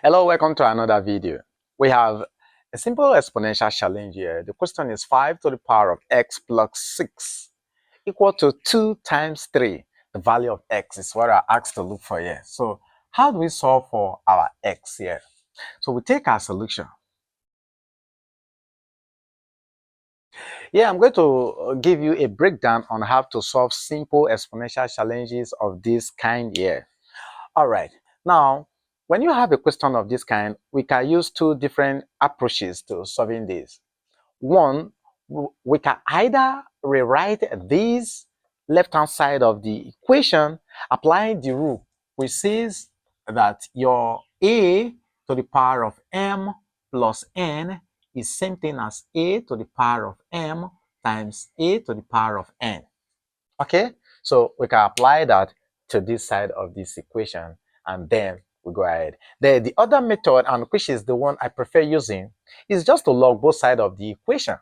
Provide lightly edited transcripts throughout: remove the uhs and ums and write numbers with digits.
Hello, welcome to another video. We have a simple exponential challenge here. The question is 5 to the power of x plus 6 equal to 2 times 3. The value of x is what I asked to look for here. So how do we solve for our x here? So we take our solution. Yeah, I'm going to give you a breakdown on how to solve simple exponential challenges of this kind here. All right. Now, when you have a question of this kind, we can use two different approaches to solving this. One, we can either rewrite this left-hand side of the equation, applying the rule, which says that your a to the power of m plus n is same thing as a to the power of m times a to the power of n. Okay, so we can apply that to this side of this equation, and then we go ahead. Then the other method, and which is the one I prefer using, is just to log both sides of the equation.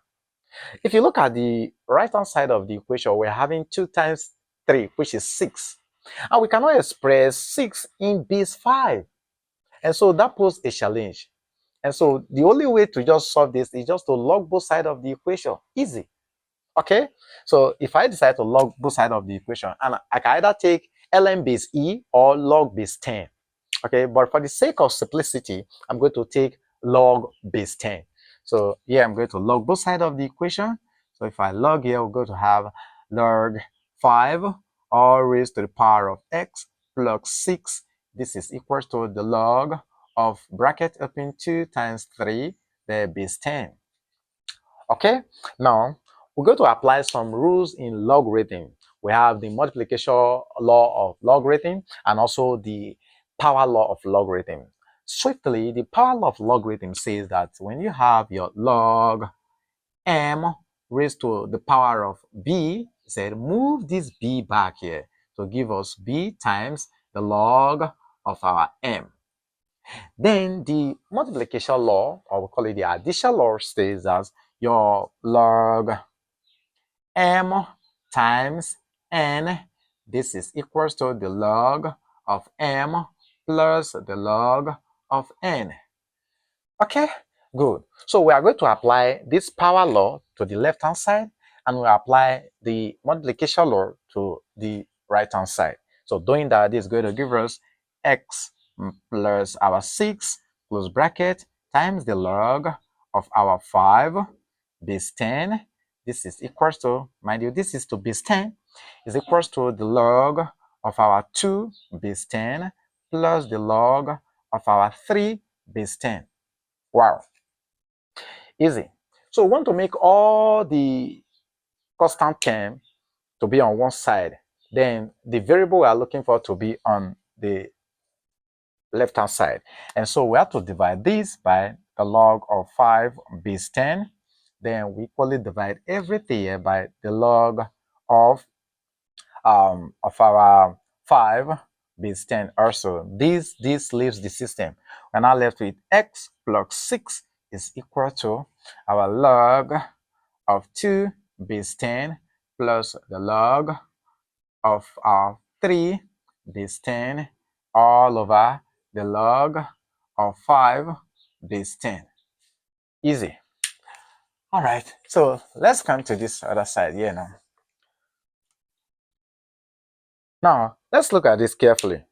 If you look at the right hand side of the equation, we're having 2 times 3, which is 6. And we cannot express 6 in base 5. And so that poses a challenge. And so the only way to just solve this is just to log both sides of the equation. Easy. Okay, so if I decide to log both sides of the equation, and I can either take ln base e or log base 10. Okay, but for the sake of simplicity, I'm going to take log base 10. So here I'm going to log both sides of the equation. So if I log here, we're going to have log 5 all raised to the power of x plus 6. This is equal to the log of bracket open 2 times 3, the base 10. Okay, now we're going to apply some rules in logarithm. We have the multiplication law of logarithm and also the power law of logarithm. Swiftly, the power law of logarithm says that when you have your log m raised to the power of b, it said move this b back here to give us b times the log of our m. Then the multiplication law, or we call it the addition law, states that your log m times n, this is equals to the log of m plus the log of n. Okay, good. So we are going to apply this power law to the left hand side, and we apply the multiplication law to the right hand side. So doing that, this is going to give us x plus our 6 close bracket times the log of our 5 base 10. This is equals to, mind you, this is to base 10, is equals to the log of our 2 base 10 plus the log of our 3 base 10. Wow, easy. So we want to make all the constant term to be on one side. Then the variable we are looking for to be on the left hand side. And so we have to divide this by the log of 5 base 10. Then we equally divide everything here by the log of our 5 base 10 also. This leaves the system. We're now left with x plus 6 is equal to our log of 2 base 10 plus the log of our 3 base 10 all over the log of 5 base 10. Easy. All right, so let's come to this other side here now. Now, let's look at this carefully.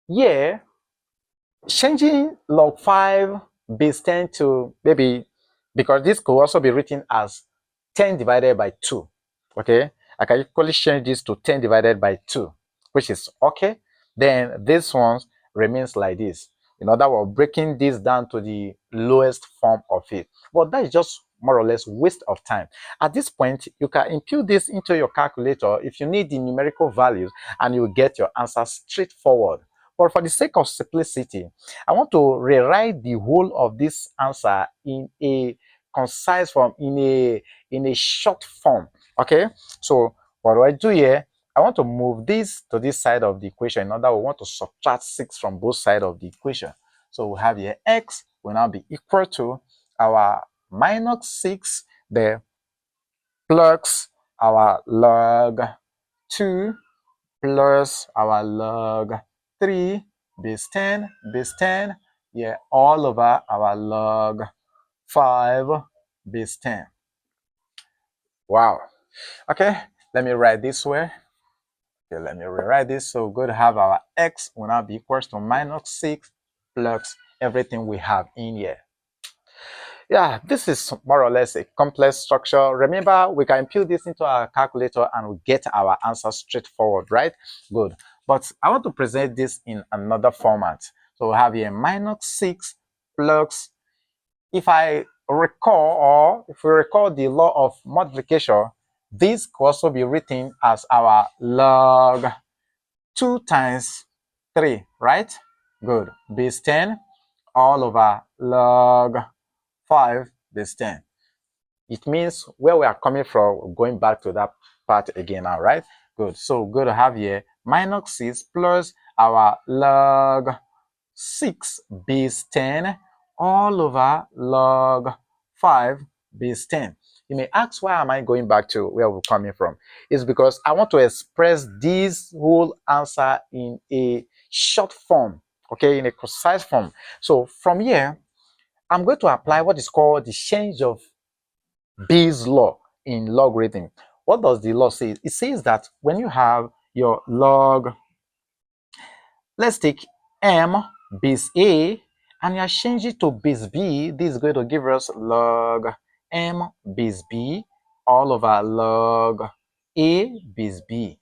Here, changing log 5 base 10 to maybe, because this could also be written as 10 divided by 2. Okay, I can equally change this to 10 divided by 2, which is okay. Then this one remains like this. In other words, breaking this down to the lowest form of it. But that is just more or less waste of time. At this point, you can impute this into your calculator if you need the numerical values, and you will get your answer straightforward. But for the sake of simplicity, I want to rewrite the whole of this answer in a concise form, in a short form. Okay, so what do I do here? I want to move this to this side of the equation. In other words, we want to subtract 6 from both sides of the equation. So we have here x will now be equal to our minus 6 there plus our log 2 plus our log 3 base 10, base 10, yeah, all over our log 5 base 10. Wow. Okay, let me write this way. Okay, let me rewrite this. So we're going to have our x will now be equals to minus 6 plus everything we have in here. Yeah, this is more or less a complex structure. Remember, we can input this into our calculator and we get our answer straightforward, right? Good. But I want to present this in another format. So we have here minus 6 plus, if I recall, or if we recall the law of multiplication, this could also be written as our log 2 times 3, right? Good. Base 10 all over log 5 base 10. It means where we are coming from, going back to that part again now, right? Good. So we're going to have here minus 6 plus our log 6 base 10 all over log 5 base 10. You may ask, why am I going back to where we're coming from? It's because I want to express this whole answer in a short form, okay, in a concise form. So from here, I'm going to apply what is called the change of Bayes' law in logarithm. What does the law say? It says that when you have your log, let's take m base a, and you change it to base b, this is going to give us log m base b all over log a base b.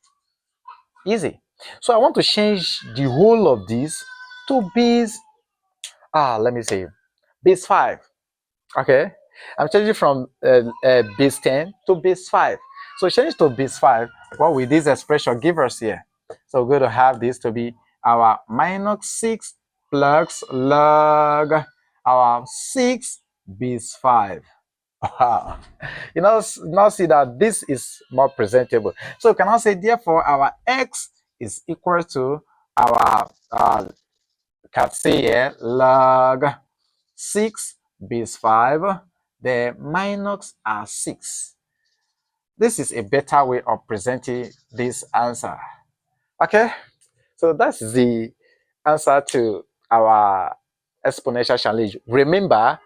Easy. So I want to change the whole of this to base, let me say, base 5. Okay, I'm changing from base 10 to base 5. So change to base 5. What will this expression give us here? So we're going to have this to be our minus 6 plus log our 6 base 5. Wow. Now see that this is more presentable. So we can now say, therefore, our x is equal to our, can say here, log 6 base 5, the minus are 6. This is a better way of presenting this answer. Okay, so that's the answer to our exponential challenge. Remember,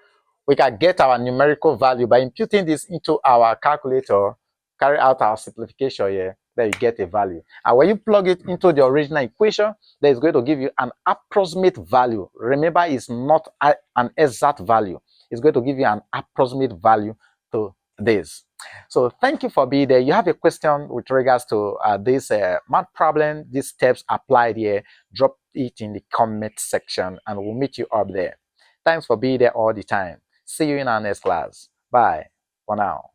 we can get our numerical value by imputing this into our calculator, carry out our simplification here, then you get a value. And when you plug it into the original equation, then it's going to give you an approximate value. Remember, it's not an exact value. It's going to give you an approximate value to this. So thank you for being there. You have a question with regards to this math problem, these steps applied here, drop it in the comment section and we'll meet you up there. Thanks for being there all the time. See you in our next class. Bye for now.